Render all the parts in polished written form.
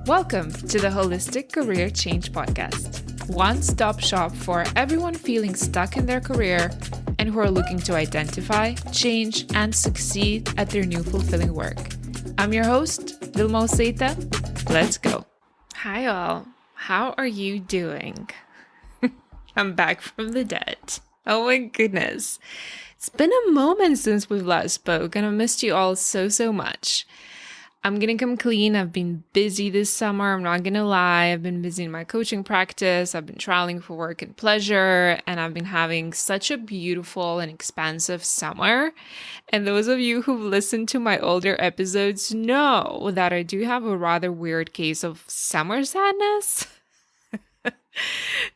Welcome to the Holistic Career Change Podcast, one-stop shop for everyone feeling stuck in their career and who are looking to identify, change, and succeed at their new fulfilling work. I'm your host, Vilma Oseita. Let's go. Hi all, how are you doing? I'm back from the dead. Oh my goodness. It's been a moment since we've last spoke and I missed you all so much. I'm gonna come clean. I've been busy this summer. I'm not gonna lie. I've been busy in my coaching practice. I've been traveling for work and pleasure, and I've been having such a beautiful and expansive summer. And those of you who've listened to my older episodes know that I do have a rather weird case of summer sadness.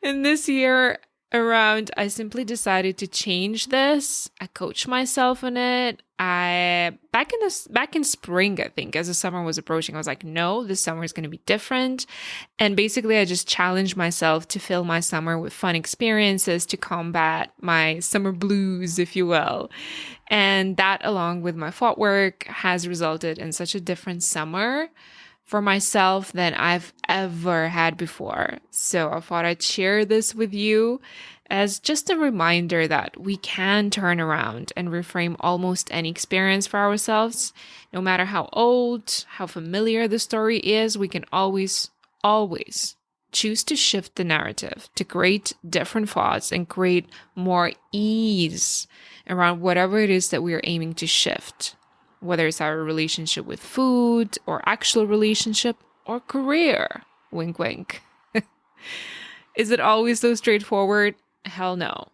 And this year around, I simply decided to change this. I coached myself on it. Back in spring, I think, as the summer was approaching, I was like, no, this summer is going to be different. And basically, I just challenged myself to fill my summer with fun experiences to combat my summer blues, if you will. And that, along with my thought work, has resulted in such a different summer for myself than I've ever had before. So I thought I'd share this with you as just a reminder that we can turn around and reframe almost any experience for ourselves. No matter how old, how familiar the story is, we can always choose to shift the narrative to create different thoughts and create more ease around whatever it is that we are aiming to shift. Whether it's our relationship with food or actual relationship or career. Wink, wink. Is it always so straightforward? Hell no.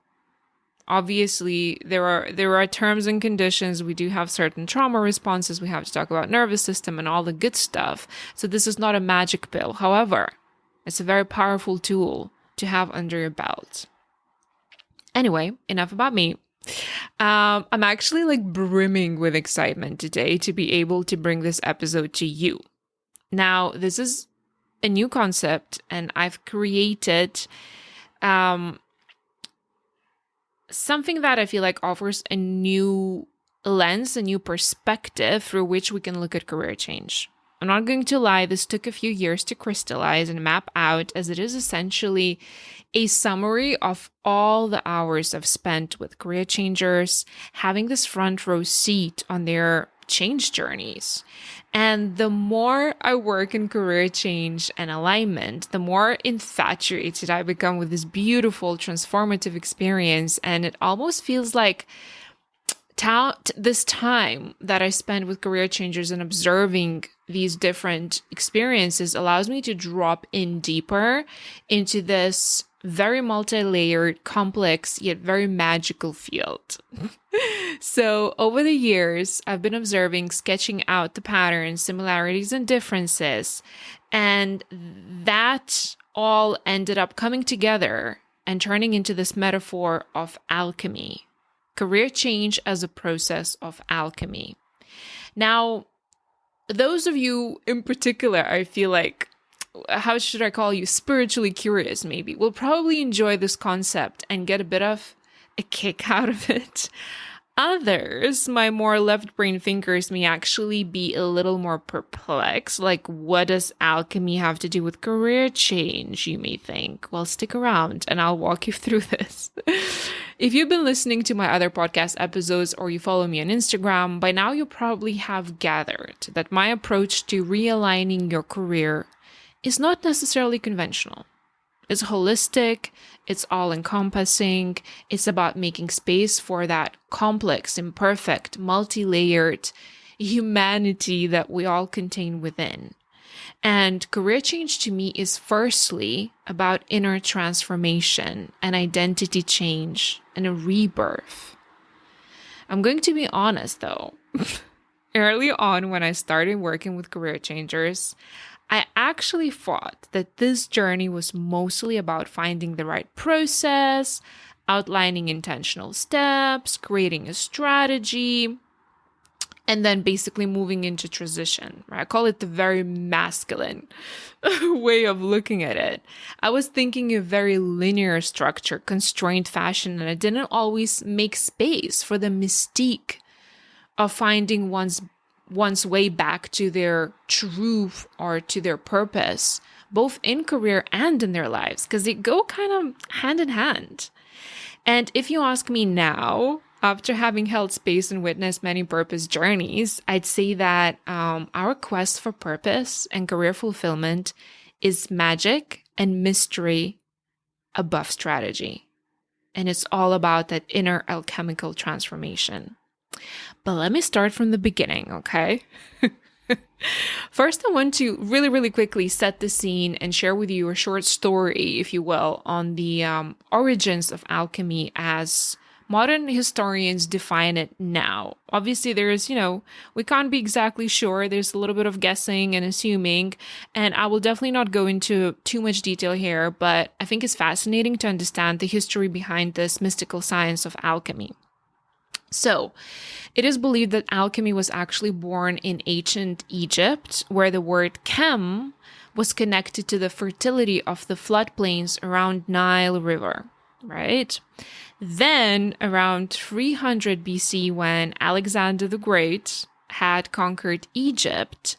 Obviously, there are terms and conditions. We do have certain trauma responses. We have to talk about nervous system and all the good stuff. So this is not a magic pill. However, it's a very powerful tool to have under your belt. Anyway, enough about me. I'm actually brimming with excitement today to be able to bring this episode to you. Now, this is a new concept and I've created something that I feel like offers a new lens, a new perspective through which we can look at career change. I'm not going to lie, this took a few years to crystallize and map out, as it is essentially a summary of all the hours I've spent with career changers, having this front row seat on their change journeys. And the more I work in career change and alignment, the more infatuated I become with this beautiful transformative experience. And it almost feels like this time that I spend with career changers and observing these different experiences allows me to drop in deeper into this very multi-layered, complex, yet very magical field. So over the years, I've been observing, sketching out the patterns, similarities, and differences. And that all ended up coming together and turning into this metaphor of alchemy. Career change as a process of alchemy. Now, those of you in particular, I feel like, how should I call you, spiritually curious maybe, will probably enjoy this concept and get a bit of a kick out of it. Others, my more left brain thinkers, may actually be a little more perplexed. Like, what does alchemy have to do with career change, you may think? Well, stick around and I'll walk you through this. If you've been listening to my other podcast episodes or you follow me on Instagram, by now you probably have gathered that my approach to realigning your career is not necessarily conventional. It's holistic, it's all-encompassing, it's about making space for that complex, imperfect, multi-layered humanity that we all contain within. And career change to me is firstly about inner transformation, an identity change, and a rebirth. I'm going to be honest though. Early on when I started working with career changers, I actually thought that this journey was mostly about finding the right process, outlining intentional steps, creating a strategy, and then basically moving into transition. Right? I call it the very masculine way of looking at it. I was thinking a very linear structure, constrained fashion, and I didn't always make space for the mystique of finding one's one's way back to their truth or to their purpose, both in career and in their lives, because they go kind of hand in hand. And if you ask me now, after having held space and witnessed many purpose journeys, I'd say that our quest for purpose and career fulfillment is magic and mystery above strategy. And it's all about that inner alchemical transformation. But let me start from the beginning, okay? First, I want to really, really quickly set the scene and share with you a short story, if you will, on the origins of alchemy as modern historians define it now. Obviously, there's, we can't be exactly sure. There's a little bit of guessing and assuming, and I will definitely not go into too much detail here, but I think it's fascinating to understand the history behind this mystical science of alchemy. So, it is believed that alchemy was actually born in ancient Egypt, where the word chem was connected to the fertility of the floodplains around Nile River, right? Then, around 300 BC, when Alexander the Great had conquered Egypt,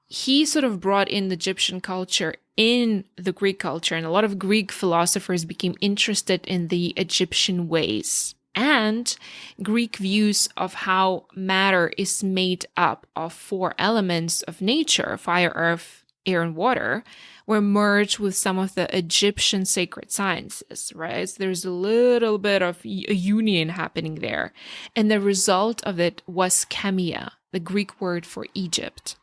he sort of brought in the Egyptian culture in the Greek culture, and a lot of Greek philosophers became interested in the Egyptian ways and Greek views of how matter is made up of 4 elements of nature: fire, earth, air, and water, were merged with some of the Egyptian sacred sciences, right? So there's a little bit of a union happening there. And the result of it was chemia, the Greek word for Egypt.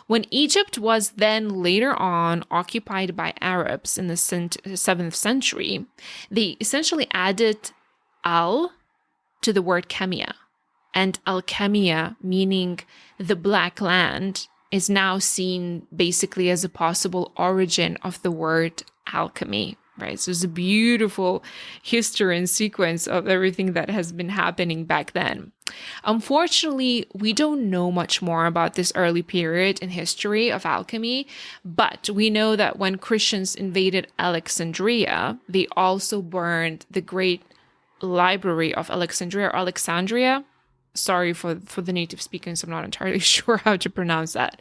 When Egypt was then later on occupied by Arabs in the 7th century, they essentially added al to the word chemia. And alchemia, meaning the black land, is now seen basically as a possible origin of the word alchemy, right? So it's a beautiful history and sequence of everything that has been happening back then. Unfortunately, we don't know much more about this early period in history of alchemy, but we know that when Christians invaded Alexandria, they also burned the great library of Alexandria. Sorry for the native speakers, I'm not entirely sure how to pronounce that.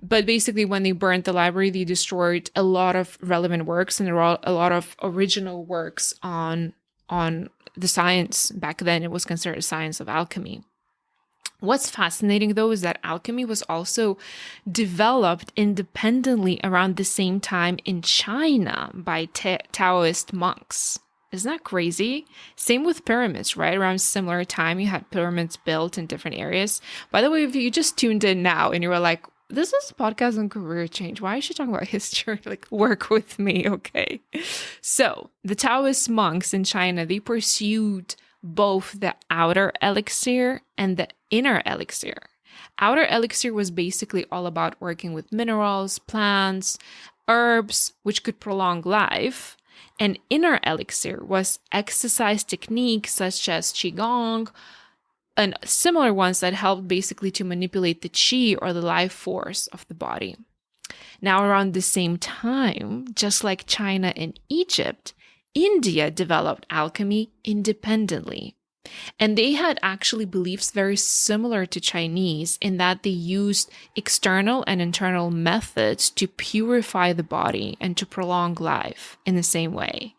But basically, when they burned the library, they destroyed a lot of relevant works, and there were a lot of original works on the science. Back then, it was considered a science of alchemy. What's fascinating, though, is that alchemy was also developed independently around the same time in China by Taoist monks. Isn't that crazy? Same with pyramids, right? Around similar time, you had pyramids built in different areas. By the way, if you just tuned in now and you were like, this is a podcast on career change, why is she talking about history? Like, work with me, okay? So, the Taoist monks in China, they pursued both the outer elixir and the inner elixir. Outer elixir was basically all about working with minerals, plants, herbs, which could prolong life. And inner elixir was exercise techniques such as qigong and similar ones that helped basically to manipulate the qi or the life force of the body. Now, around the same time, just like China and Egypt, India developed alchemy independently. And they had actually beliefs very similar to Chinese in that they used external and internal methods to purify the body and to prolong life in the same way.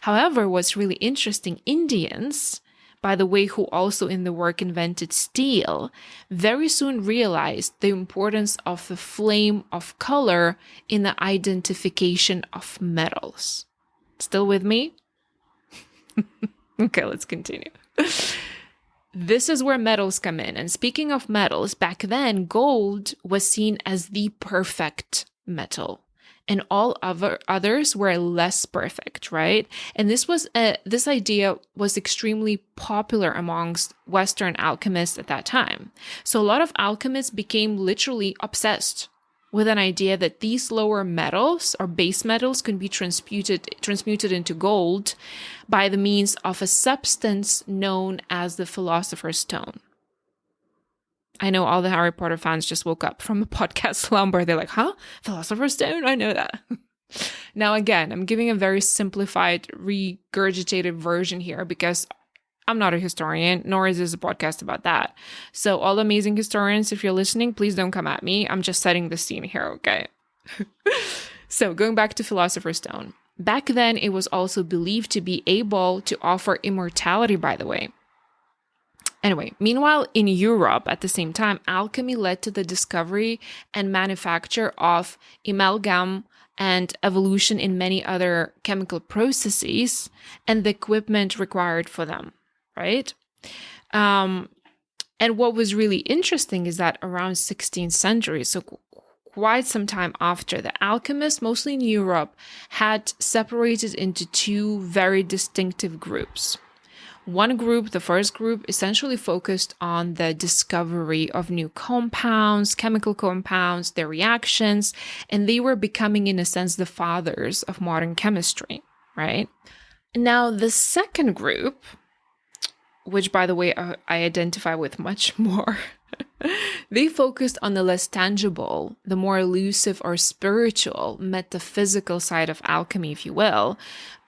However, what's really interesting, Indians, by the way, who also in the work invented steel, very soon realized the importance of the flame of color in the identification of metals. Still with me? Okay, let's continue. This is where metals come in. And speaking of metals, back then, gold was seen as the perfect metal. And all others were less perfect, right? And this idea was extremely popular amongst Western alchemists at that time. So a lot of alchemists became literally obsessed with an idea that these lower metals or base metals can be transmuted into gold by the means of a substance known as the Philosopher's Stone. I know all the Harry Potter fans just woke up from a podcast slumber. They're like, huh? Philosopher's Stone? I know that. Now, again, I'm giving a very simplified, regurgitated version here because I'm not a historian, nor is this a podcast about that. So all amazing historians, if you're listening, please don't come at me. I'm just setting the scene here, okay? So going back to Philosopher's Stone. Back then, it was also believed to be able to offer immortality, by the way. Anyway, meanwhile, in Europe, at the same time, alchemy led to the discovery and manufacture of amalgam and evolution in many other chemical processes and the equipment required for them, right? And what was really interesting is that around 16th century, so quite some time after, the alchemists, mostly in Europe, had separated into two very distinctive groups. One group, the first group, essentially focused on the discovery of new compounds, chemical compounds, their reactions, and they were becoming, in a sense, the fathers of modern chemistry, right? Now, the second group, which, by the way, I identify with much more, they focused on the less tangible, the more elusive or spiritual, metaphysical side of alchemy, if you will.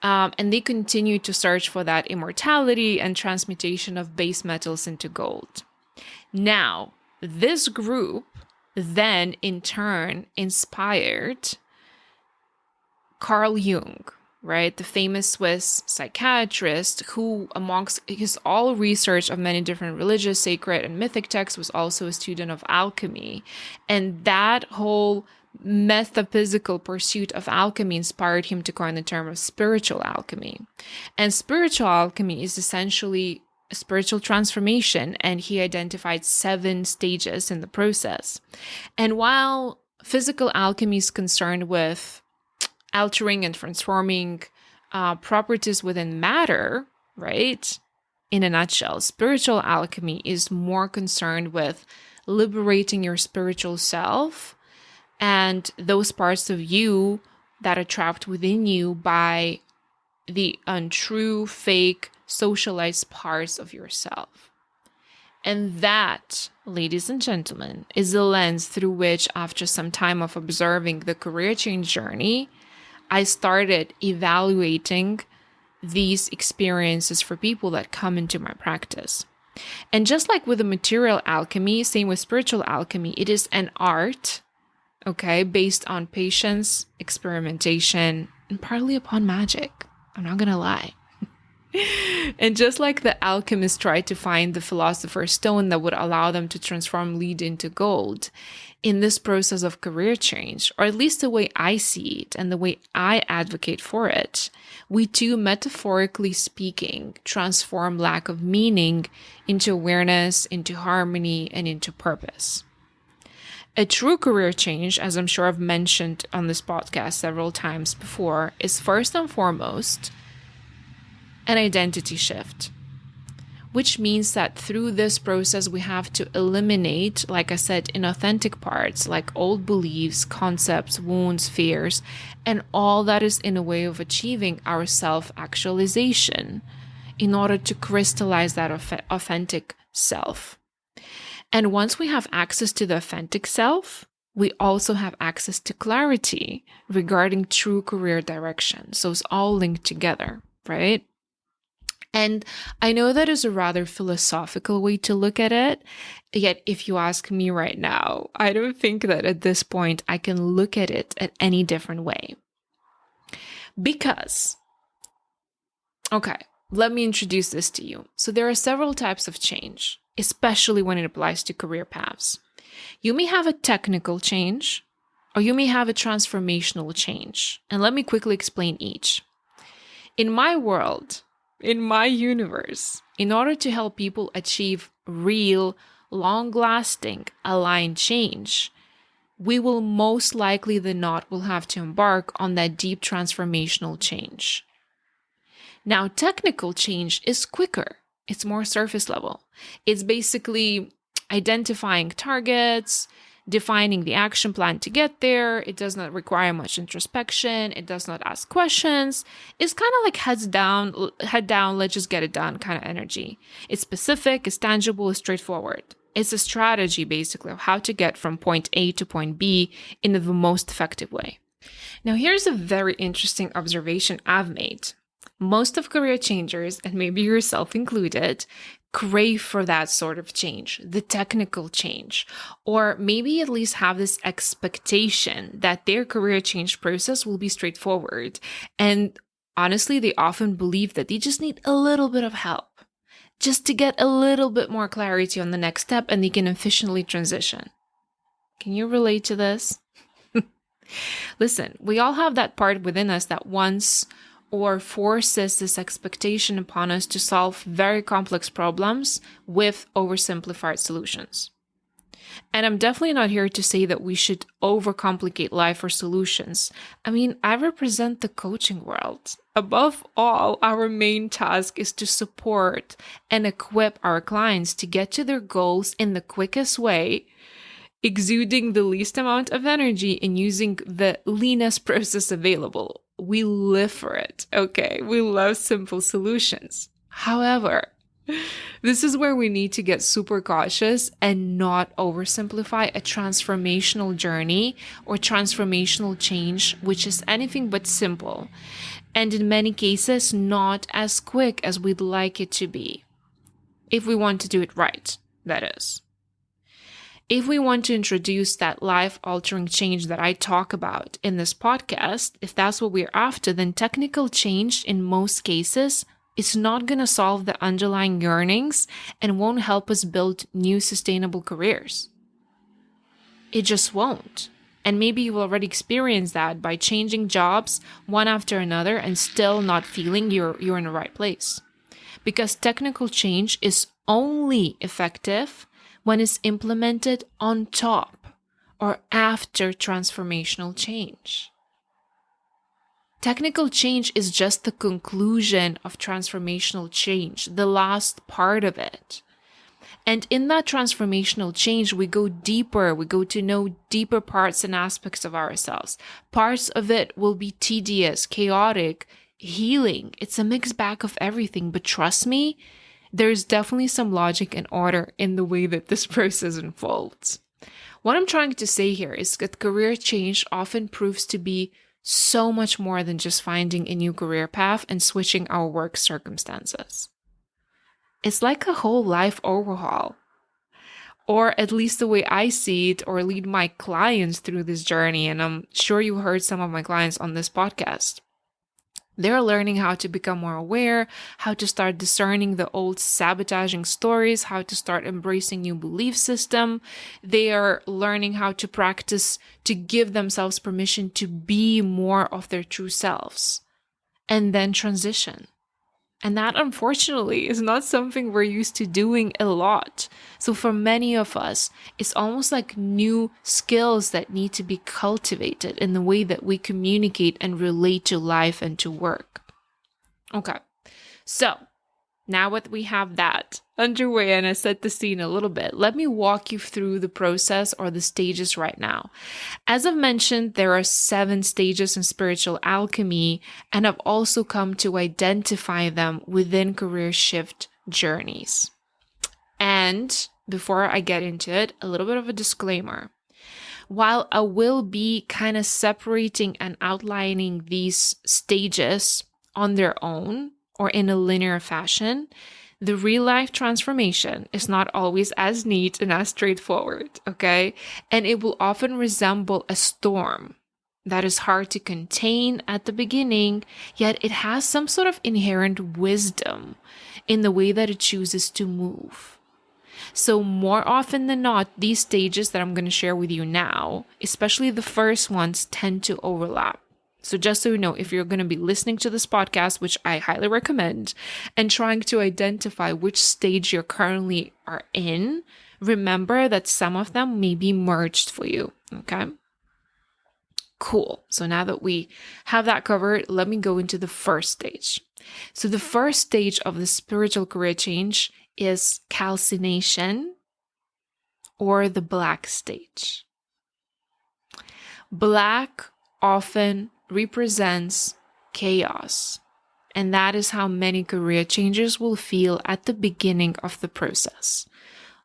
And they continued to search for that immortality and transmutation of base metals into gold. Now, this group then, in turn, inspired Carl Jung, right? The famous Swiss psychiatrist who, amongst his all research of many different religious, sacred, and mythic texts, was also a student of alchemy. And that whole metaphysical pursuit of alchemy inspired him to coin the term of spiritual alchemy. And spiritual alchemy is essentially a spiritual transformation, and he identified 7 stages in the process. And while physical alchemy is concerned with altering and transforming properties within matter, right? In a nutshell, spiritual alchemy is more concerned with liberating your spiritual self and those parts of you that are trapped within you by the untrue, fake, socialized parts of yourself. And that, ladies and gentlemen, is the lens through which, after some time of observing the career change journey, I started evaluating these experiences for people that come into my practice. And just like with the material alchemy, same with spiritual alchemy, it is an art, okay, based on patience, experimentation, and partly upon magic. I'm not gonna lie. And just like the alchemists tried to find the philosopher's stone that would allow them to transform lead into gold, in this process of career change, or at least the way I see it and the way I advocate for it, we too, metaphorically speaking, transform lack of meaning into awareness, into harmony, and into purpose. A true career change, as I'm sure I've mentioned on this podcast several times before, is first and foremost an identity shift, which means that through this process, we have to eliminate, like I said, inauthentic parts like old beliefs, concepts, wounds, fears, and all that is in a way of achieving our self-actualization in order to crystallize that authentic self. And once we have access to the authentic self, we also have access to clarity regarding true career direction. So it's all linked together, right? And I know that is a rather philosophical way to look at it, yet if you ask me right now, I don't think that at this point I can look at it at any different way. Because, okay, let me introduce this to you. So there are several types of change, especially when it applies to career paths. You may have a technical change, or you may have a transformational change. And let me quickly explain each. In my world, in my universe, in order to help people achieve real, long-lasting, aligned change, we will most likely than not will have to embark on that deep transformational change. Now, technical change is quicker. It's more surface level. It's basically identifying targets, defining the action plan to get there. It does not require much introspection. It does not ask questions. It's kind of like head down, let's just get it done kind of energy. It's specific, it's tangible, it's straightforward. It's a strategy basically of how to get from point A to point B in the most effective way. Now, here's a very interesting observation I've made. Most of career changers, and maybe yourself included, crave for that sort of change, the technical change, or maybe at least have this expectation that their career change process will be straightforward. And honestly, they often believe that they just need a little bit of help just to get a little bit more clarity on the next step and they can efficiently transition. Can you relate to this? Listen, we all have that part within us that wants or forces this expectation upon us to solve very complex problems with oversimplified solutions. And I'm definitely not here to say that we should overcomplicate life or solutions. I mean, I represent the coaching world. Above all, our main task is to support and equip our clients to get to their goals in the quickest way, exuding the least amount of energy and using the leanest process available. We live for it, okay? We love simple solutions. However, this is where we need to get super cautious and not oversimplify a transformational journey or transformational change, which is anything but simple, and in many cases, not as quick as we'd like it to be. If we want to do it right, that is. If we want to introduce that life-altering change that I talk about in this podcast, if that's what we're after, then technical change in most cases is not going to solve the underlying yearnings and won't help us build new sustainable careers. It just won't. And maybe you've already experienced that by changing jobs one after another and still not feeling you're in the right place. Because technical change is only effective when it's implemented on top or after transformational change. Technical change is just the conclusion of transformational change, the last part of it. And in that transformational change, we go deeper, we go to know deeper parts and aspects of ourselves. Parts of it will be tedious, chaotic, healing. It's a mixed bag of everything, but trust me, there's definitely some logic and order in the way that this process unfolds. What I'm trying to say here is that career change often proves to be so much more than just finding a new career path and switching our work circumstances. It's like a whole life overhaul, or at least the way I see it or lead my clients through this journey. And I'm sure you heard some of my clients on this podcast. They're learning how to become more aware, how to start discerning the old sabotaging stories, how to start embracing new belief system. They are learning how to practice to give themselves permission to be more of their true selves and then transition. And that, unfortunately, is not something we're used to doing a lot. So for many of us, it's almost like new skills that need to be cultivated in the way that we communicate and relate to life and to work. Okay, so now that we have that underway and I set the scene a little bit, let me walk you through the process or the stages right now. As I've mentioned, there are 7 stages in spiritual alchemy, and I've also come to identify them within career shift journeys. And before I get into it, a little bit of a disclaimer. While I will be kind of separating and outlining these stages on their own, or in a linear fashion, the real life transformation is not always as neat and as straightforward, okay? And it will often resemble a storm that is hard to contain at the beginning, yet it has some sort of inherent wisdom in the way that it chooses to move. So more often than not, these stages that I'm going to share with you now, especially the first ones, tend to overlap. So just so you know, if you're going to be listening to this podcast, which I highly recommend, and trying to identify which stage you currently are in, remember that some of them may be merged for you, okay? Cool. So now that we have that covered, let me go into the first stage. So the first stage of the spiritual career change is calcination, or the black stage. Black often represents chaos, and that is how many career changers will feel at the beginning of the process.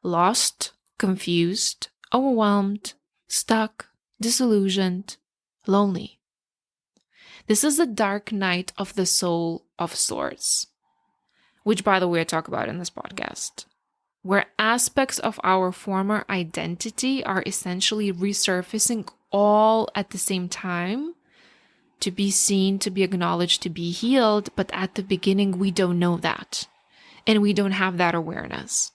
Lost, confused, overwhelmed, stuck, disillusioned, lonely. This is the dark night of the soul of sorts, which, by the way, I talk about in this podcast, where aspects of our former identity are essentially resurfacing all at the same time to be seen, to be acknowledged, to be healed. But at the beginning, we don't know that, and we don't have that awareness.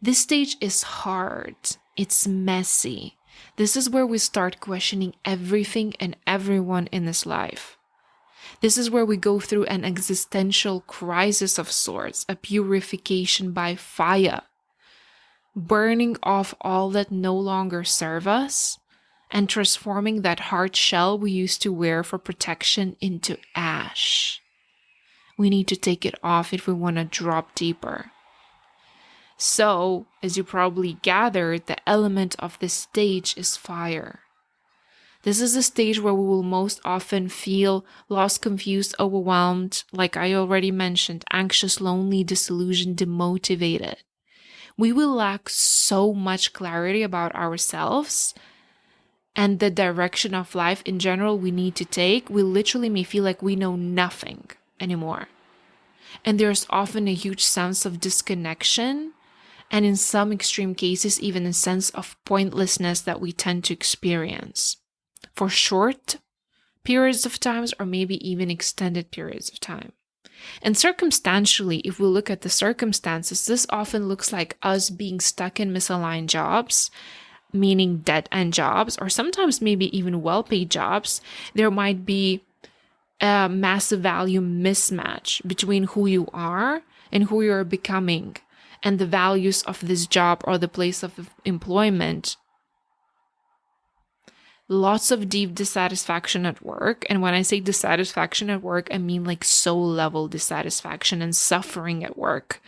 This stage is hard. It's messy. This is where we start questioning everything and everyone in this life. This is where we go through an existential crisis of sorts, a purification by fire, burning off all that no longer serve us and transforming that hard shell we used to wear for protection into ash. We need to take it off if we want to drop deeper. So, as you probably gathered, the element of this stage is fire. This is the stage where we will most often feel lost, confused, overwhelmed, like I already mentioned, anxious, lonely, disillusioned, demotivated. We will lack so much clarity about ourselves and the direction of life in general we need to take. We literally may feel like we know nothing anymore. And there's often a huge sense of disconnection, and in some extreme cases, even a sense of pointlessness that we tend to experience for short periods of times or maybe even extended periods of time. And circumstantially, if we look at the circumstances, this often looks like us being stuck in misaligned jobs, meaning dead-end jobs, or sometimes maybe even well-paid jobs. There might be a massive value mismatch between who you are and who you're becoming, and the values of this job or the place of employment. Lots of deep dissatisfaction at work. And when I say dissatisfaction at work, I mean like soul level dissatisfaction and suffering at work.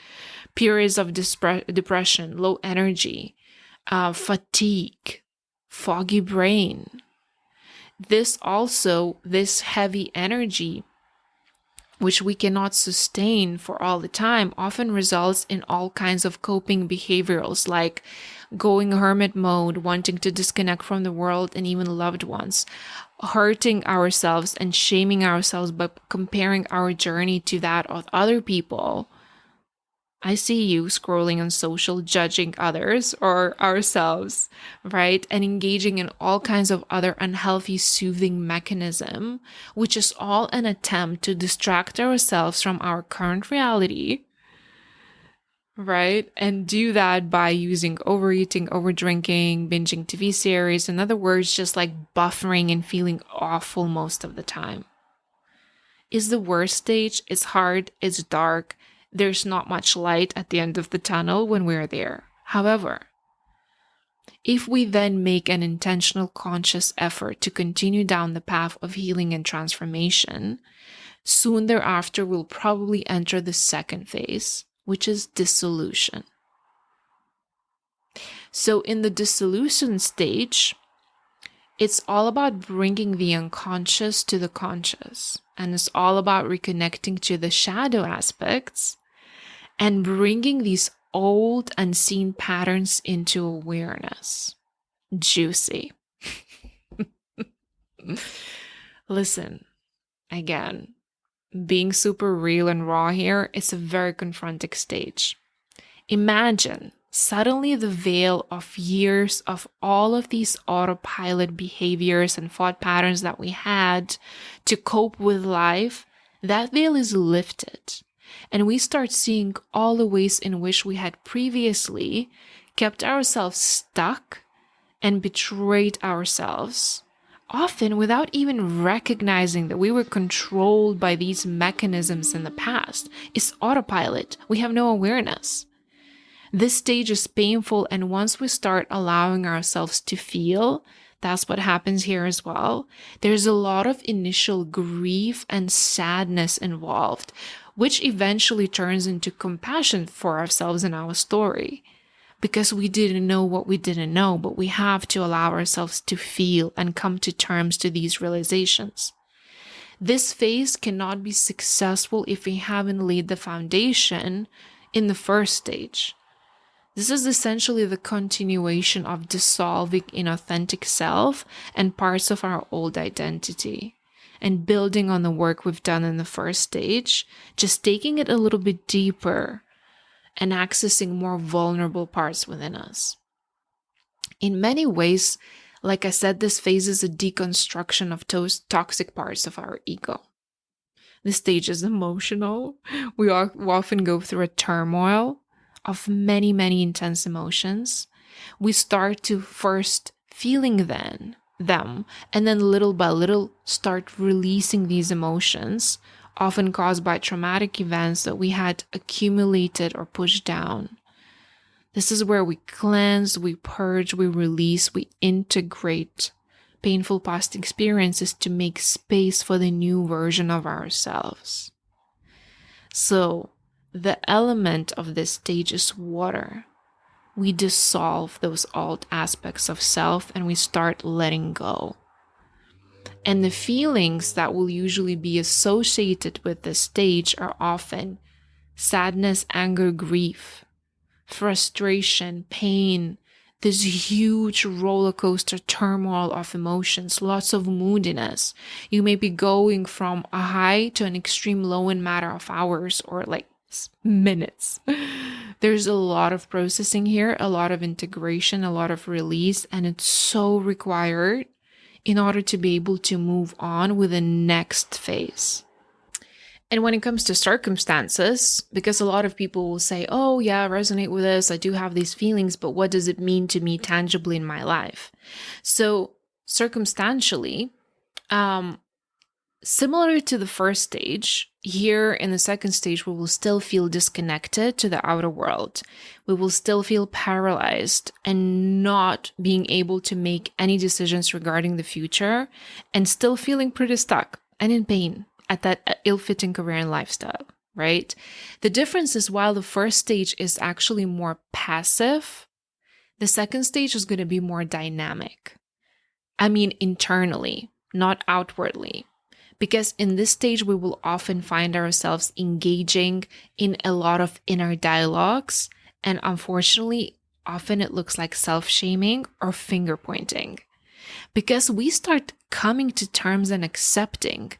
Periods of depression, low energy, fatigue, foggy brain. This heavy energy, which we cannot sustain for all the time, often results in all kinds of coping behaviors like going hermit mode, wanting to disconnect from the world and even loved ones, hurting ourselves and shaming ourselves by comparing our journey to that of other people. I see you scrolling on social, judging others or ourselves, right? And engaging in all kinds of other unhealthy soothing mechanism, which is all an attempt to distract ourselves from our current reality, right? And do that by using overeating, overdrinking, binging TV series. In other words, just like buffering and feeling awful most of the time. Is the worst stage. It's hard. It's dark. There's not much light at the end of the tunnel when we're there. However, if we then make an intentional, conscious effort to continue down the path of healing and transformation, soon thereafter we'll probably enter the second phase, which is dissolution. So in the dissolution stage, it's all about bringing the unconscious to the conscious, and it's all about reconnecting to the shadow aspects and bringing these old unseen patterns into awareness. Juicy. Listen, again, being super real and raw here, it's a very confronting stage. Imagine suddenly the veil of years of all of these autopilot behaviors and thought patterns that we had to cope with life, that veil is lifted. And we start seeing all the ways in which we had previously kept ourselves stuck and betrayed ourselves, often without even recognizing that we were controlled by these mechanisms in the past. It's autopilot. We have no awareness. This stage is painful, and once we start allowing ourselves to feel, that's what happens here as well. There's a lot of initial grief and sadness involved, which eventually turns into compassion for ourselves and our story. Because we didn't know what we didn't know, but we have to allow ourselves to feel and come to terms to these realizations. This phase cannot be successful if we haven't laid the foundation in the first stage. This is essentially the continuation of dissolving inauthentic self and parts of our old identity. and building on the work we've done in the first stage, just taking it a little bit deeper and accessing more vulnerable parts within us. In many ways, like I said, this phase is a deconstruction of those toxic parts of our ego. This stage is emotional. We often go through a turmoil of many, many intense emotions. We start to first feeling them, and then little by little start releasing these emotions, often caused by traumatic events that we had accumulated or pushed down. This is where we cleanse, we purge, we release, we integrate painful past experiences to make space for the new version of ourselves. So, the element of this stage is water. We dissolve those old aspects of self and we start letting go. And the feelings that will usually be associated with this stage are often sadness, anger, grief, frustration, pain, this huge roller coaster turmoil of emotions, lots of moodiness. You may be going from a high to an extreme low in a matter of hours or like minutes. There's a lot of processing here, a lot of integration, a lot of release, and it's so required in order to be able to move on with the next phase. And when it comes to circumstances, because a lot of people will say, oh yeah, I resonate with this, I do have these feelings, but what does it mean to me tangibly in my life? So circumstantially, similar to the first stage, here in the second stage, we will still feel disconnected to the outer world. We will still feel paralyzed and not being able to make any decisions regarding the future and still feeling pretty stuck and in pain at that ill-fitting career and lifestyle, right? The difference is while the first stage is actually more passive, the second stage is going to be more dynamic. I mean, internally, not outwardly. Because in this stage, we will often find ourselves engaging in a lot of inner dialogues. And unfortunately, often it looks like self-shaming or finger pointing. Because we start coming to terms and accepting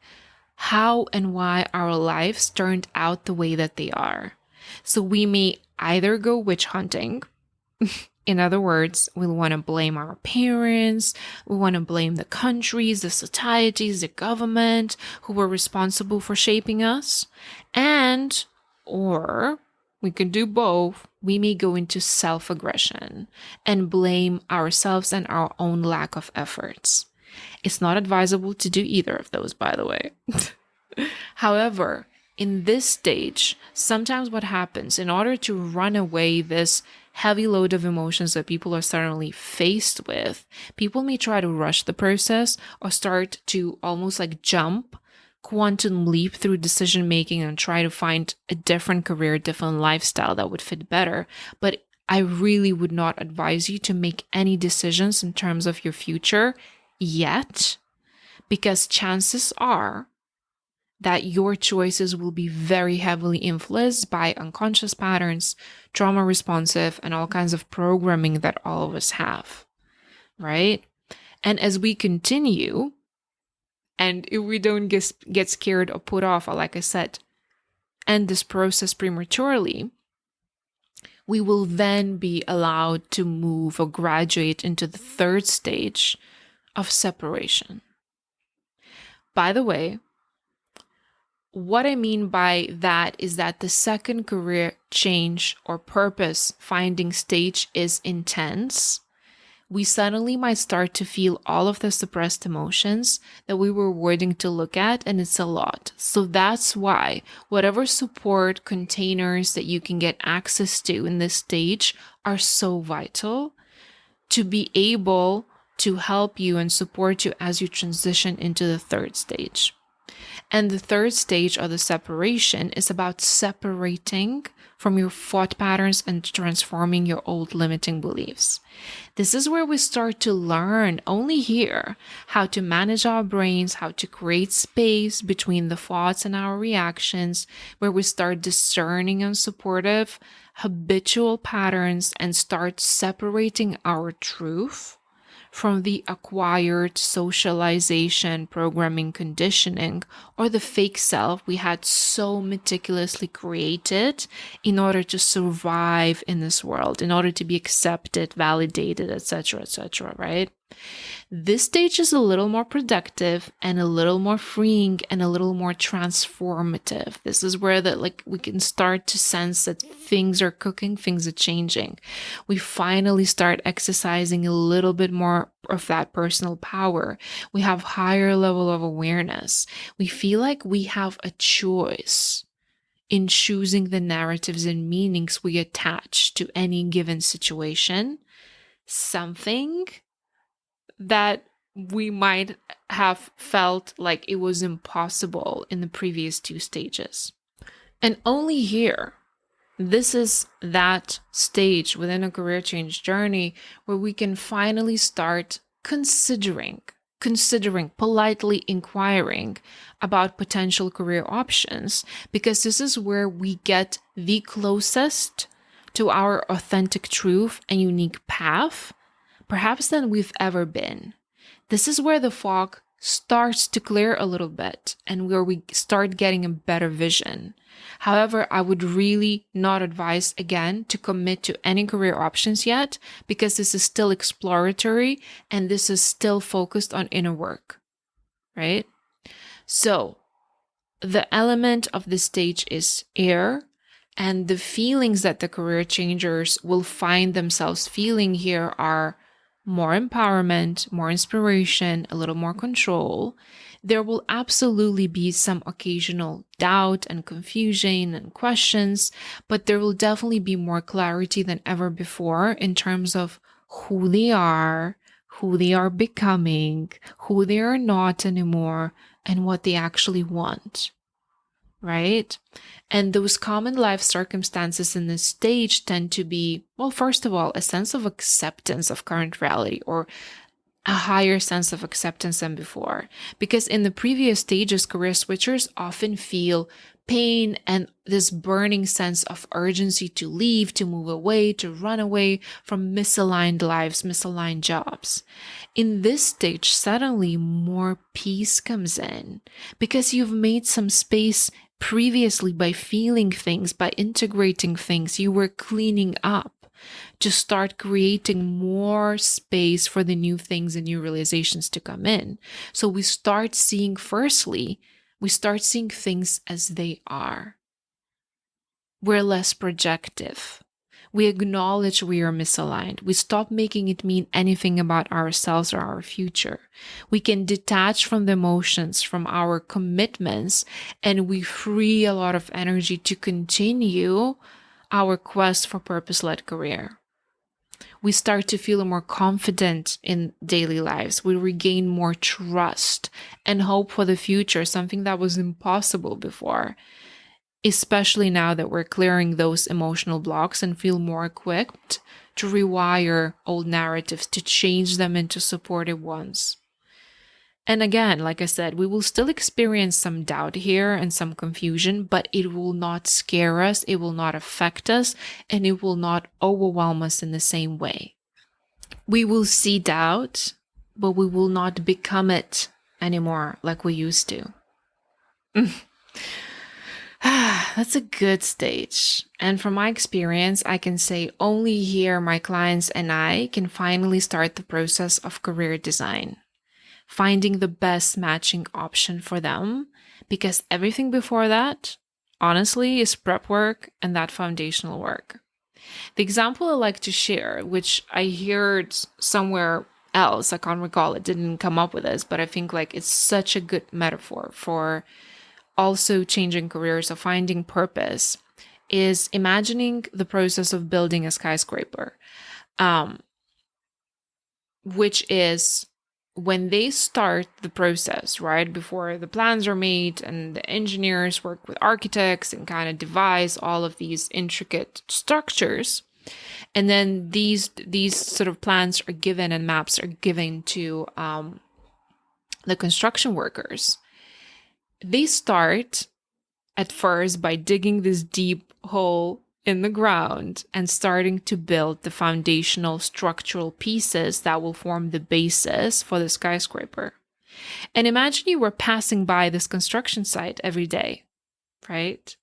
how and why our lives turned out the way that they are. So we may either go witch hunting. In other words, we want to blame our parents, we want to blame the countries, the societies, the government who were responsible for shaping us, or we can do both. We may go into self-aggression and blame ourselves and our own lack of efforts. It's not advisable to do either of those, by the way. However, in this stage, sometimes what happens, in order to run away this heavy load of emotions that people are suddenly faced with, people may try to rush the process or start to almost like jump, quantum leap through decision making and try to find a different career, different lifestyle that would fit better. But I really would not advise you to make any decisions in terms of your future yet, because chances are that your choices will be very heavily influenced by unconscious patterns, trauma responsive, and all kinds of programming that all of us have, right? And as we continue, and if we don't get scared or put off, or like I said, end this process prematurely, we will then be allowed to move or graduate into the third stage of separation. By the way, what I mean by that is that the second career change or purpose finding stage is intense. We suddenly might start to feel all of the suppressed emotions that we were waiting to look at, and it's a lot. So that's why whatever support containers that you can get access to in this stage are so vital to be able to help you and support you as you transition into the third stage. And the third stage of the separation is about separating from your thought patterns and transforming your old limiting beliefs. This is where we start to learn only here how to manage our brains, how to create space between the thoughts and our reactions, where we start discerning unsupportive, habitual patterns and start separating our truth from the acquired socialization, programming, conditioning, or the fake self we had so meticulously created in order to survive in this world, in order to be accepted, validated, etc., right? This stage is a little more productive and a little more freeing and a little more transformative. This is where we can start to sense that things are cooking, things are changing. We finally start exercising a little bit more of that personal power. We have higher level of awareness. We feel like we have a choice in choosing the narratives and meanings we attach to any given situation. Something that we might have felt like it was impossible in the previous two stages. And only here, this is that stage within a career change journey where we can finally start considering, politely inquiring about potential career options, because this is where we get the closest to our authentic truth and unique path, perhaps than we've ever been. This is where the fog starts to clear a little bit and where we start getting a better vision. However, I would really not advise, again, to commit to any career options yet, because this is still exploratory and this is still focused on inner work, right? So the element of this stage is air, and the feelings that the career changers will find themselves feeling here are more empowerment, more inspiration, a little more control. There will absolutely be some occasional doubt and confusion and questions, but there will definitely be more clarity than ever before in terms of who they are becoming, who they are not anymore, and what they actually want, right? And those common life circumstances in this stage tend to be, well, first of all, a sense of acceptance of current reality, or a higher sense of acceptance than before. Because in the previous stages, career switchers often feel pain and this burning sense of urgency to leave, to move away, to run away from misaligned lives, misaligned jobs. In this stage, suddenly more peace comes in because you've made some space previously by feeling things, by integrating things. You were cleaning up to start creating more space for the new things and new realizations to come in. So we start seeing, firstly, we start seeing things as they are. We're less projective. We acknowledge we are misaligned. We stop making it mean anything about ourselves or our future. We can detach from the emotions, from our commitments, and we free a lot of energy to continue our quest for purpose-led career. We start to feel more confident in daily lives. We regain more trust and hope for the future, something that was impossible before, especially now that we're clearing those emotional blocks and feel more equipped to rewire old narratives, to change them into supportive ones. And again, like I said, we will still experience some doubt here and some confusion, but it will not scare us, it will not affect us, and it will not overwhelm us in the same way. We will see doubt, but we will not become it anymore like we used to. That's a good stage. And from my experience, I can say only here my clients and I can finally start the process of career design, finding the best matching option for them, because everything before that, honestly, is prep work and that foundational work. The example I like to share, which I heard somewhere else, I can't recall, it didn't come up with this, but I think it's such a good metaphor for also changing careers or finding purpose, is imagining the process of building a skyscraper, which is when they start the process, right, before the plans are made and the engineers work with architects and kind of devise all of these intricate structures. And then these sort of plans are given and maps are given to the construction workers. They start at first by digging this deep hole in the ground and starting to build the foundational structural pieces that will form the basis for the skyscraper. And imagine you were passing by this construction site every day, right?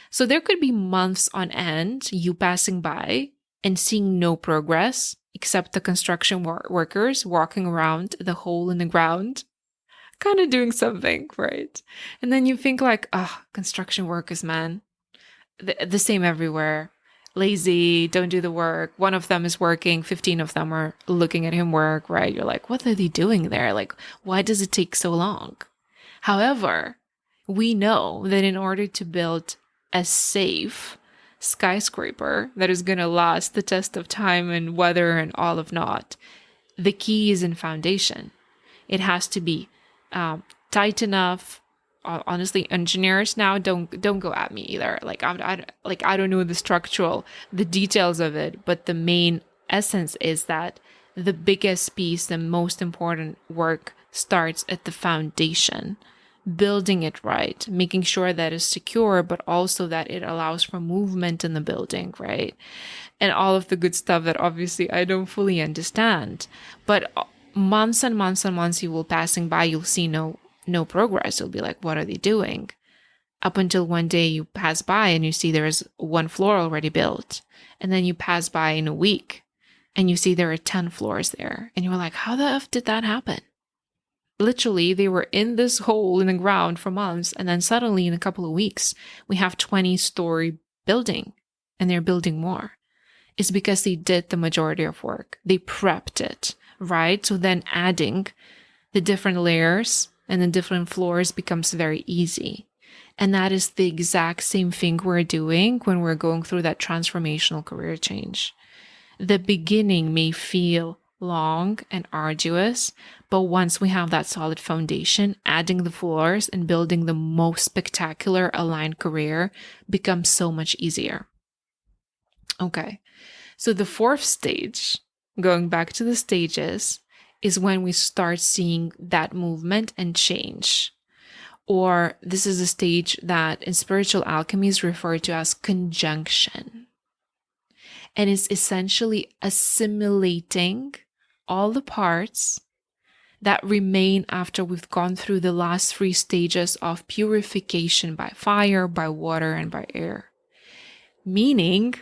So there could be months on end you passing by and seeing no progress except the construction workers walking around the hole in the ground, kind of doing something, right? And then you think like, construction workers, man, the same everywhere. Lazy, don't do the work. One of them is working, 15 of them are looking at him work, right? You're like, what are they doing there? Like, why does it take so long? However, we know that in order to build a safe skyscraper that is going to last the test of time and weather and all of not, the key is in foundation. It has to be tight enough. Honestly, engineers now don't go at me either. Like I don't know the details of it, but the main essence is that the biggest piece, the most important work starts at the foundation, building it right, making sure that it's secure, but also that it allows for movement in the building, right? And all of the good stuff that obviously I don't fully understand. But months and months and months you will passing by, you'll see no progress. You'll be like, what are they doing? Up until one day you pass by and you see there's one floor already built. And then you pass by in a week and you see there are 10 floors there. And you're like, how the F did that happen? Literally, they were in this hole in the ground for months. And then suddenly in a couple of weeks, we have 20-story building and they're building more. It's because they did the majority of work. They prepped it, right? So then adding the different layers and the different floors becomes very easy. And that is the exact same thing we're doing when we're going through that transformational career change. The beginning may feel long and arduous, but once we have that solid foundation, adding the floors and building the most spectacular aligned career becomes so much easier. Okay, so the fourth stage, going back to the stages, is when we start seeing that movement and change. Or this is a stage that in spiritual alchemy is referred to as conjunction. And it's essentially assimilating all the parts that remain after we've gone through the last 3 stages of purification by fire, by water, and by air. Meaning,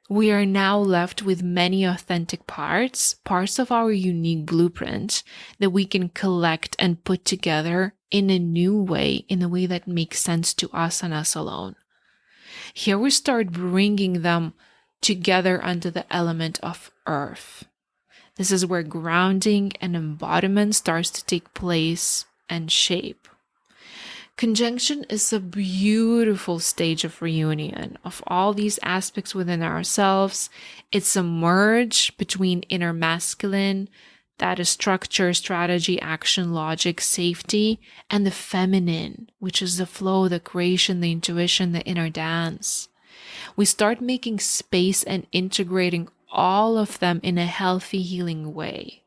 we are now left with many authentic parts of our unique blueprint that we can collect and put together in a new way, in a way that makes sense to us and us alone. Here we start bringing them together under the element of earth. This is where grounding and embodiment starts to take place and shape. Conjunction is a beautiful stage of reunion of all these aspects within ourselves. It's a merge between inner masculine, that is structure, strategy, action, logic, safety, and the feminine, which is the flow, the creation, the intuition, the inner dance. We start making space and integrating all of them in a healthy, healing way.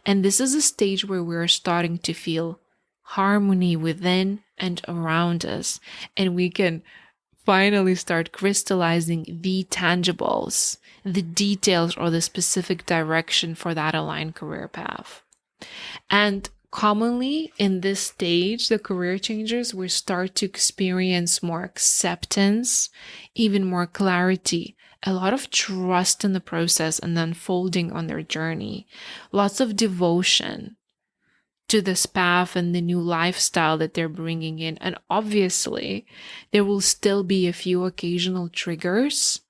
And this is a stage where we're starting to feel harmony within and around us. And we can finally start crystallizing the tangibles, the details, or the specific direction for that aligned career path. And commonly in this stage, the career changers will start to experience more acceptance, even more clarity, a lot of trust in the process and unfolding on their journey, lots of devotion to this path and the new lifestyle that they're bringing in. And obviously, there will still be a few occasional triggers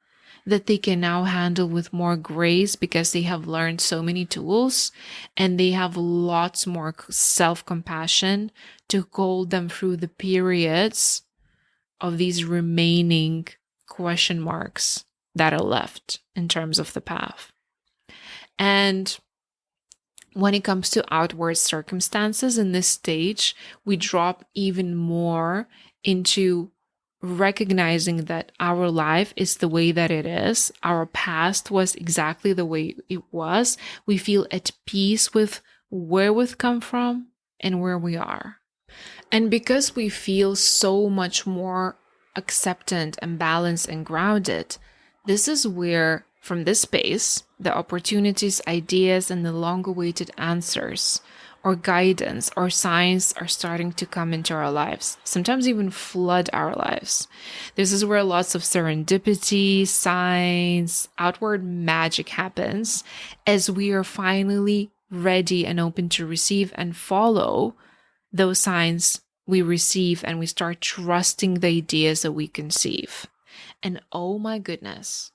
that they can now handle with more grace because they have learned so many tools and they have lots more self-compassion to hold them through the periods of these remaining question marks that are left in terms of the path. And when it comes to outward circumstances in this stage, we drop even more into recognizing that our life is the way that it is. Our past was exactly the way it was. We feel at peace with where we've come from and where we are. And because we feel so much more acceptant and balanced and grounded, this is where, from this space, the opportunities, ideas, and the long awaited answers or guidance or signs are starting to come into our lives, sometimes even flood our lives. This is where lots of serendipity, signs, outward magic happens as we are finally ready and open to receive and follow those signs we receive, and we start trusting the ideas that we conceive. And oh my goodness,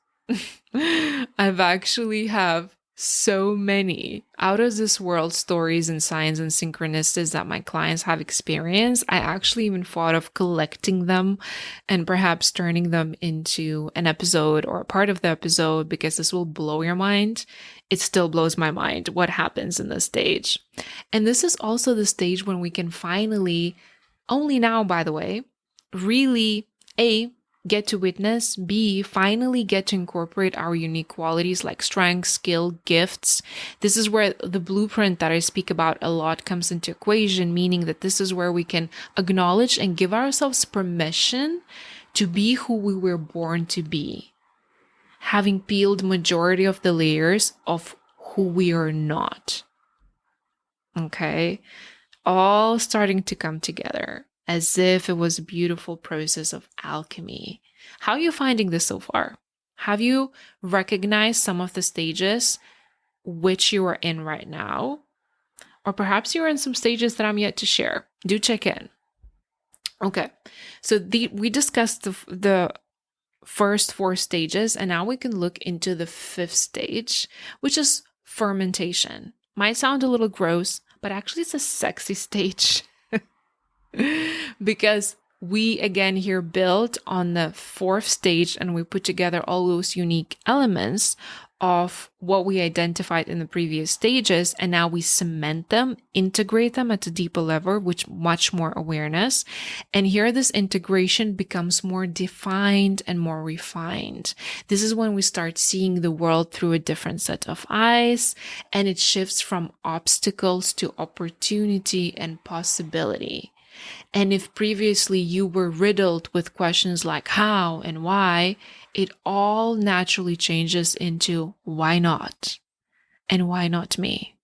I've actually have so many out of this world stories and signs and synchronicities that my clients have experienced. I actually even thought of collecting them and perhaps turning them into an episode or a part of the episode, because this will blow your mind. It still blows my mind what happens in this stage. And this is also the stage when we can finally, only now by the way, really get to witness, B, finally get to incorporate our unique qualities like strength, skill, gifts. This is where the blueprint that I speak about a lot comes into equation, meaning that this is where we can acknowledge and give ourselves permission to be who we were born to be, having peeled majority of the layers of who we are not. Okay? All starting to come together, as if it was a beautiful process of alchemy. How are you finding this so far? Have you recognized some of the stages which you are in right now? Or perhaps you're in some stages that I'm yet to share. Do check in. Okay, so we discussed the first 4 stages, and now we can look into the 5th stage, which is fermentation. Might sound a little gross, but actually it's a sexy stage. Because we again here build on the 4th stage, and we put together all those unique elements of what we identified in the previous stages, and now we cement them, integrate them at a deeper level with much more awareness. And here this integration becomes more defined and more refined. This is when we start seeing the world through a different set of eyes, and it shifts from obstacles to opportunity and possibility. And if previously you were riddled with questions like how and why, it all naturally changes into why not? And why not me?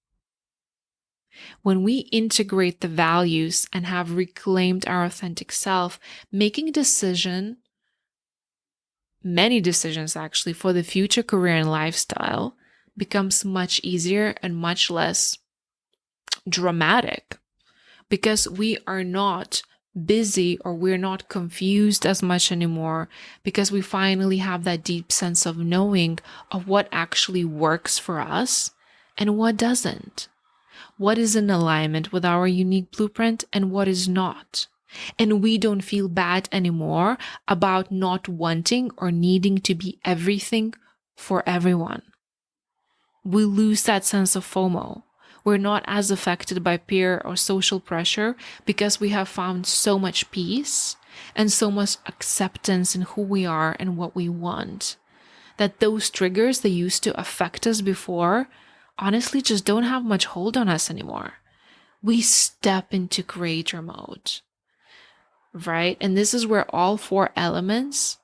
When we integrate the values and have reclaimed our authentic self, making many decisions actually, for the future career and lifestyle becomes much easier and much less dramatic. Because we are not busy, or we're not confused as much anymore, because we finally have that deep sense of knowing of what actually works for us and what doesn't. What is in alignment with our unique blueprint and what is not. And we don't feel bad anymore about not wanting or needing to be everything for everyone. We lose that sense of FOMO. We're not as affected by peer or social pressure because we have found so much peace and so much acceptance in who we are and what we want, that those triggers that used to affect us before honestly just don't have much hold on us anymore. We step into creator mode, right? And this is where all 4 elements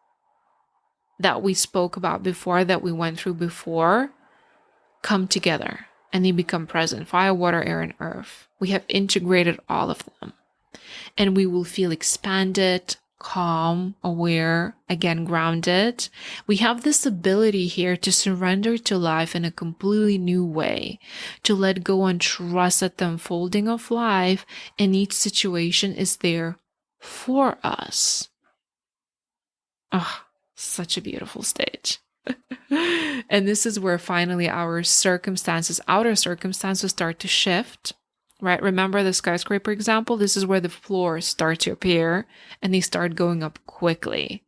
that we spoke about before, that we went through before, come together. And they become present: fire, water, air, and earth. We have integrated all of them. And we will feel expanded, calm, aware, again, grounded. We have this ability here to surrender to life in a completely new way, to let go and trust that the unfolding of life in each situation is there for us. Oh, such a beautiful stage. And this is where finally our circumstances, outer circumstances, start to shift, right? Remember the skyscraper example? This is where the floors start to appear and they start going up quickly,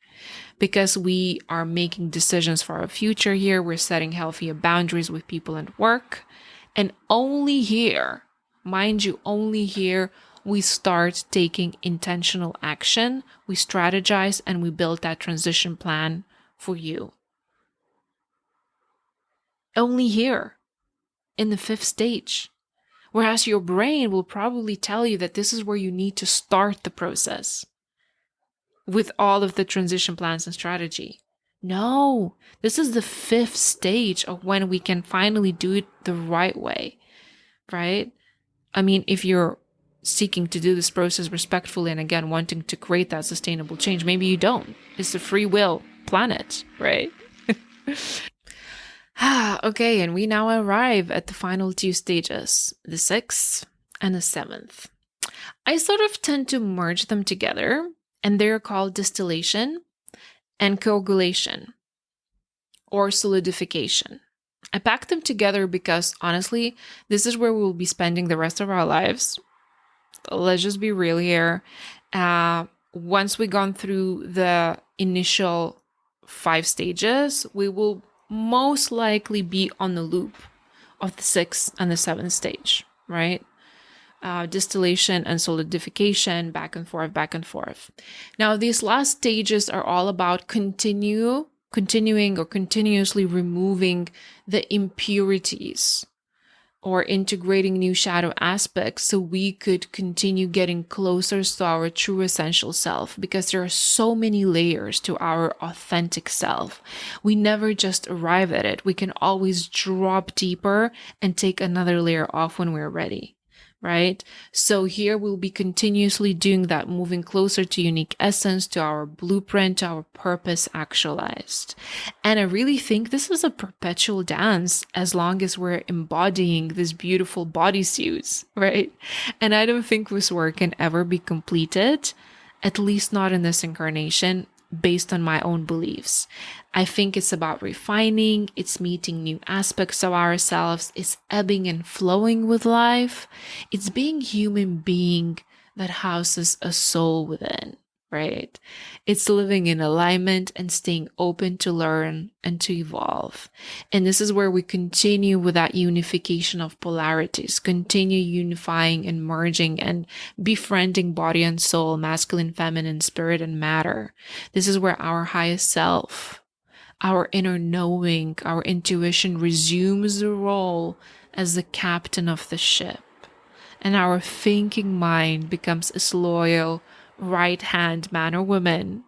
because we are making decisions for our future here. We're setting healthier boundaries with people and work. And only here, mind you, only here, we start taking intentional action. We strategize and we build that transition plan for you. Only here, in the 5th stage. Whereas your brain will probably tell you that this is where you need to start the process. with all of the transition plans and strategy. No, this is the 5th stage of when we can finally do it the right way, right? I mean, if you're seeking to do this process respectfully and again, wanting to create that sustainable change, maybe you don't. It's a free will planet, right? Okay, and we now arrive at the final 2 stages, the 6th and the 7th. I sort of tend to merge them together, and they're called distillation and coagulation or solidification. I packed them together because honestly, this is where we'll be spending the rest of our lives. Let's just be real here. Once we've gone through the initial 5 stages, we will most likely be on the loop of the 6th and the 7th stage, right? Distillation and solidification, back and forth, back and forth. Now, these last stages are all about continuing or continuously removing the impurities or integrating new shadow aspects so we could continue getting closer to our true essential self, because there are so many layers to our authentic self. We never just arrive at it. We can always drop deeper and take another layer off when we're ready. Right? So here we'll be continuously doing that, moving closer to unique essence, to our blueprint, to our purpose actualized. And I really think this is a perpetual dance as long as we're embodying these beautiful bodysuits, right? And I don't think this work can ever be completed, at least not in this incarnation, based on my own beliefs. I think it's about refining, it's meeting new aspects of ourselves, it's ebbing and flowing with life, it's being human being that houses a soul within, right? It's living in alignment and staying open to learn and to evolve. And this is where we continue with that unification of polarities, continue unifying and merging and befriending body and soul, masculine, feminine, spirit, and matter. This is where our highest self, our inner knowing, our intuition resumes the role as the captain of the ship. And our thinking mind becomes its loyal right-hand man or woman.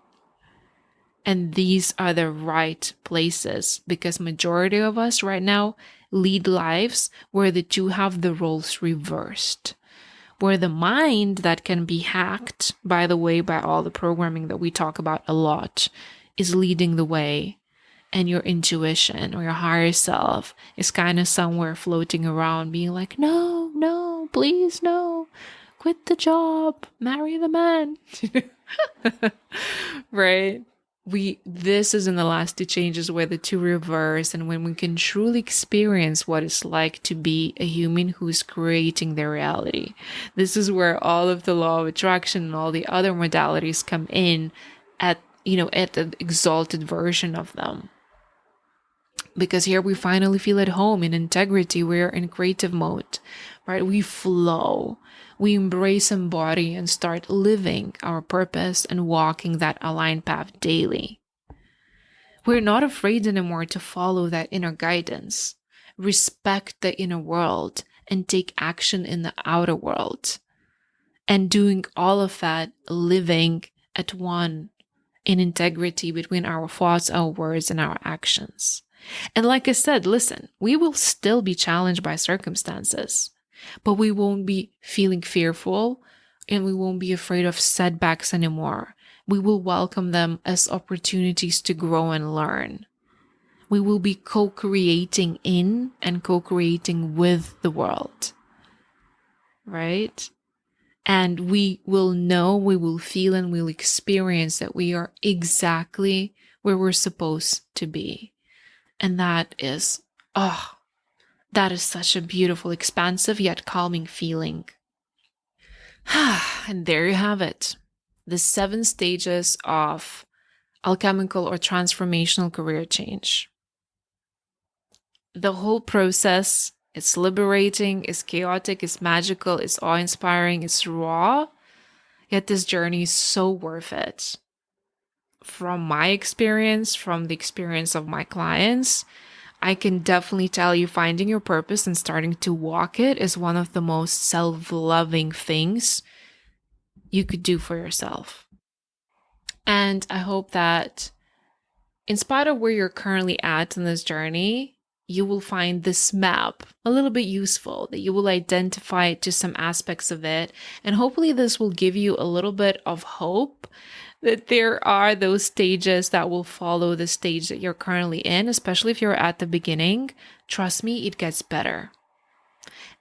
And these are the right places, because majority of us right now lead lives where the two have the roles reversed. Where the mind that can be hacked, by the way, by all the programming that we talk about a lot, is leading the way. And your intuition or your higher self is kind of somewhere floating around being like, no, please, no, quit the job, marry the man, right? This is in the last 2 changes where the two reverse, and when we can truly experience what it's like to be a human who's creating their reality. This is where all of the law of attraction and all the other modalities come in at the exalted version of them. Because here we finally feel at home in integrity. We're in creative mode, right? We flow, we embrace, embody, and start living our purpose and walking that aligned path daily. We're not afraid anymore to follow that inner guidance, respect the inner world, and take action in the outer world. And doing all of that, living at one in integrity between our thoughts, our words, and our actions. And like I said, listen, we will still be challenged by circumstances, but we won't be feeling fearful and we won't be afraid of setbacks anymore. We will welcome them as opportunities to grow and learn. We will be co-creating in and co-creating with the world, right? And we will know, we will feel, and we'll experience that we are exactly where we're supposed to be. And that is such a beautiful, expansive, yet calming feeling. And there you have it. The 7 stages of alchemical or transformational career change. The whole process, it's liberating, it's chaotic, it's magical, it's awe-inspiring, it's raw. Yet this journey is so worth it. From my experience, from the experience of my clients, I can definitely tell you finding your purpose and starting to walk it is one of the most self-loving things you could do for yourself. And I hope that in spite of where you're currently at in this journey, you will find this map a little bit useful, that you will identify to some aspects of it. And hopefully this will give you a little bit of hope that there are those stages that will follow the stage that you're currently in, especially if you're at the beginning. Trust me, it gets better.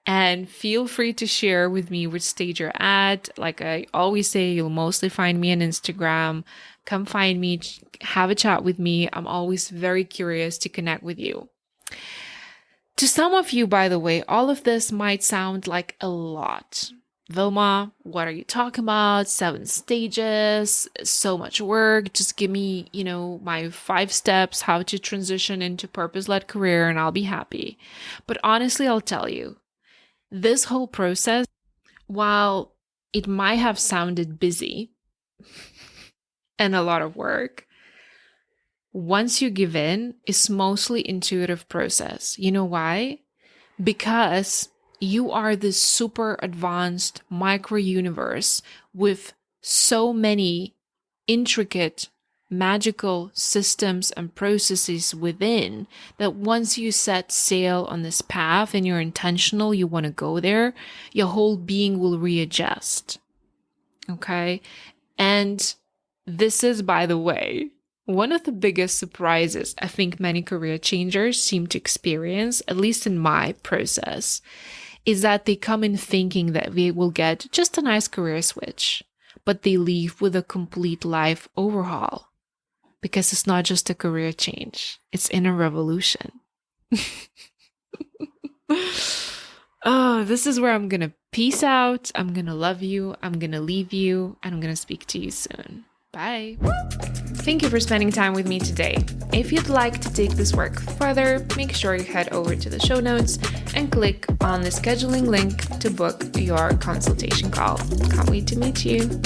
And feel free to share with me which stage you're at. Like I always say, you'll mostly find me on Instagram. Come find me, have a chat with me. I'm always very curious to connect with you. To some of you, by the way, all of this might sound like a lot. Vilma, what are you talking about? 7 stages, so much work. Just give me, my 5 steps, how to transition into purpose-led career, and I'll be happy. But honestly, I'll tell you, this whole process, while it might have sounded busy and a lot of work, once you give in, it's mostly intuitive process. You know why? Because you are this super advanced micro universe with so many intricate magical systems and processes within that once you set sail on this path and you're intentional, you want to go there, your whole being will readjust. Okay? And this is, by the way, one of the biggest surprises I think many career changers seem to experience, at least in my process, is that they come in thinking that they will get just a nice career switch, but they leave with a complete life overhaul. Because it's not just a career change, it's inner revolution. Oh, this is where I'm going to peace out. I'm going to love you. I'm going to leave you. And I'm going to speak to you soon. Bye. Thank you for spending time with me today. If you'd like to take this work further, make sure you head over to the show notes and click on the scheduling link to book your consultation call. Can't wait to meet you.